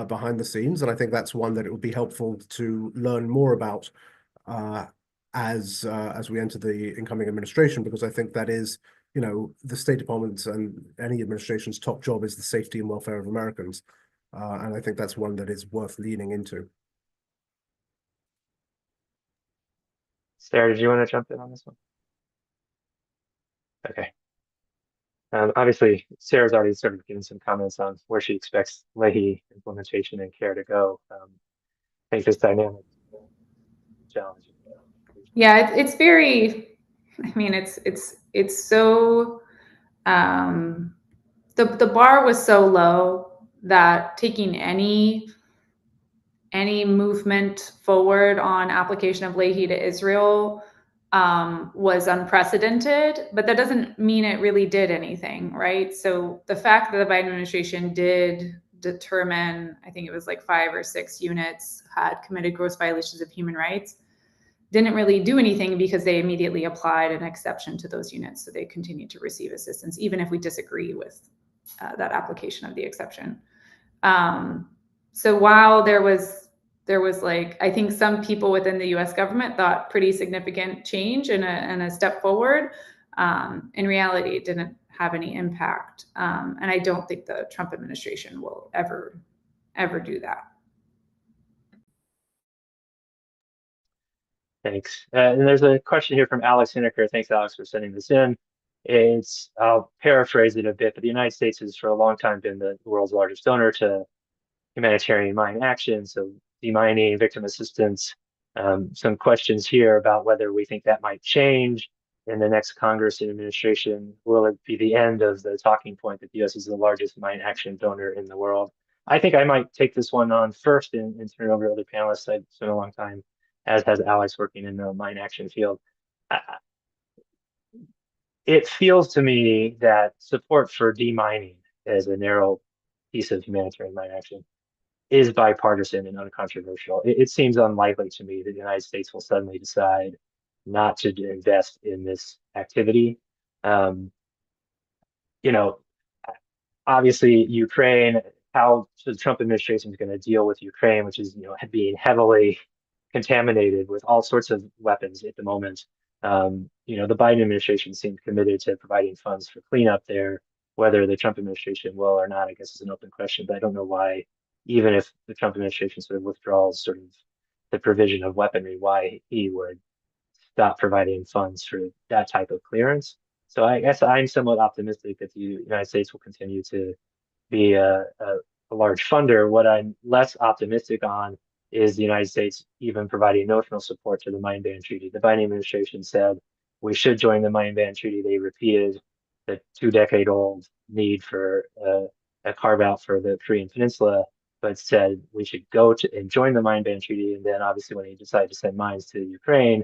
behind the scenes. And I think that's one that it would be helpful to learn more about as we enter the incoming administration, because I think that is, the State Department's and any administration's top job is the safety and welfare of Americans. And I think that's one that is worth leaning into. Sarah, did you want to jump in on this one? Okay. Obviously, Sarah's already sort of given some comments on where she expects Leahy implementation and care to go. I think this dynamic challenging. Yeah, it's very. I mean, it's so. The bar was so low that taking any movement forward on application of Leahy to Israel was unprecedented, but that doesn't mean it really did anything, right? So the fact that the Biden administration did determine, I think it was like 5 or 6 units had committed gross violations of human rights, didn't really do anything because they immediately applied an exception to those units. So they continued to receive assistance, even if we disagree with that application of the exception. So while there was like, I think some people within the US government thought pretty significant change and a step forward, in reality, it didn't have any impact. And I don't think the Trump administration will ever do that. Thanks. And there's a question here from Alex Hineker. Thanks, Alex, for sending this in. I'll paraphrase it a bit, but the United States has for a long time been the world's largest donor to humanitarian mine action. So demining, victim assistance. Some questions here about whether we think that might change in the next Congress and administration. Will it be the end of the talking point that the U.S. is the largest mine action donor in the world? I think I might take this one on first and turn it over to other panelists. I've spent a long time, as has Alex, working in the mine action field. It feels to me that support for demining as a narrow piece of humanitarian mine action is bipartisan and uncontroversial. It seems unlikely to me that the United States will suddenly decide not to invest in this activity. You know, obviously Ukraine, how the Trump administration is going to deal with Ukraine, which is, you know, being heavily contaminated with all sorts of weapons at the moment. You know, the Biden administration seems committed to providing funds for cleanup there. Whether the Trump administration will or not, I guess, is an open question. But I don't know why, even if the Trump administration sort of withdraws sort of the provision of weaponry, why he would stop providing funds for that type of clearance. So I guess I'm somewhat optimistic that the United States will continue to be a large funder. What I'm less optimistic on is the United States even providing notional support to the mine ban treaty. The Biden administration said we should join the mine ban treaty. They repeated the 2-decade-old need for a carve out for the Korean Peninsula, but said we should go to and join the mine ban treaty. And then obviously when he decided to send mines to Ukraine,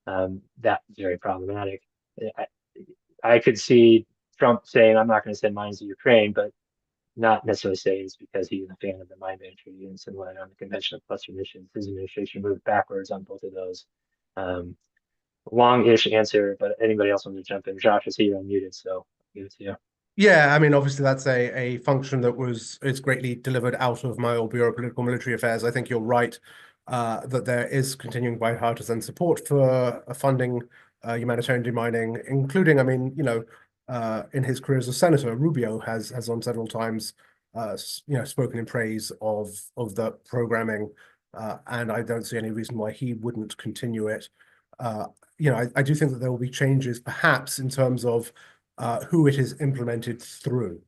that's very problematic. I could see Trump saying, I'm not going to send mines to Ukraine, but not necessarily saying it's because he's a fan of the mine ban treaty. And similarly on the Convention of Cluster Munitions, his administration moved backwards on both of those. Long-ish answer, but anybody else want to jump in? Josh, I see you're unmuted, so I'll give it to you. Yeah, I mean, obviously that's a function that it's greatly delivered out of my old Bureau of Political Military Affairs. I think you're right that there is continuing bipartisan support for funding humanitarian demining, including, I mean, you know, in his career as a senator, Rubio has on several times, you know, spoken in praise of the programming, and I don't see any reason why he wouldn't continue it. You know, I do think that there will be changes, perhaps in terms of who it is implemented through.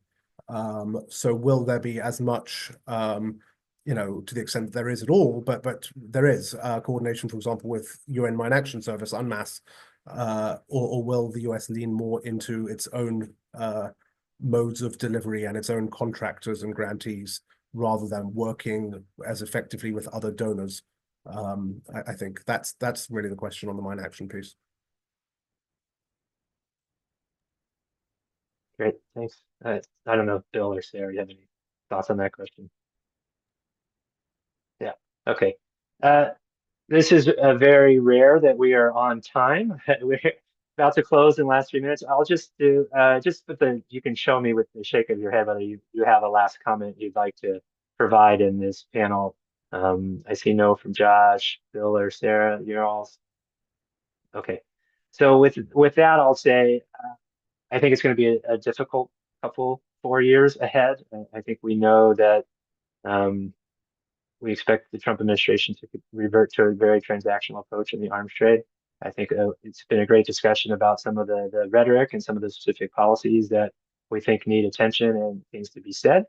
So will there be as much, you know, to the extent that there is at all, but there is coordination, for example, with UN Mine Action Service, UNMAS, or will the US lean more into its own modes of delivery and its own contractors and grantees rather than working as effectively with other donors? I think that's really the question on the mine action piece. Great, thanks. I don't know if Bill or Sarah, you have any thoughts on that question? Yeah, okay. This is very rare that we are on time. We're about to close in the last 3 minutes. I'll just do, you can show me with the shake of your head whether you have a last comment you'd like to provide in this panel. I see no from Josh, Bill, or Sarah. You're all okay. So with that, I'll say I think it's going to be a difficult 4 years ahead. I think we know that we expect the Trump administration to revert to a very transactional approach in the arms trade. I think it's been a great discussion about some of the rhetoric and some of the specific policies that we think need attention and things to be said.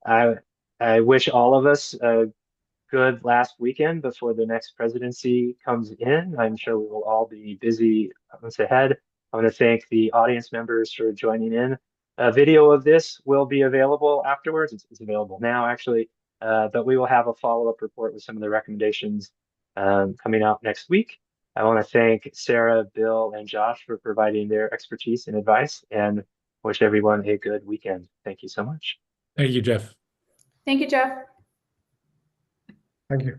I wish all of us a good last weekend before the next presidency comes in. I'm sure we will all be busy months ahead. I want to thank the audience members for joining in. A video of this will be available afterwards. It's available now, actually, but we will have a follow-up report with some of the recommendations coming out next week. I want to thank Sarah, Bill, and Josh for providing their expertise and advice, and wish everyone a good weekend. Thank you so much. Thank you, Jeff. Thank you, Jeff. Thank you.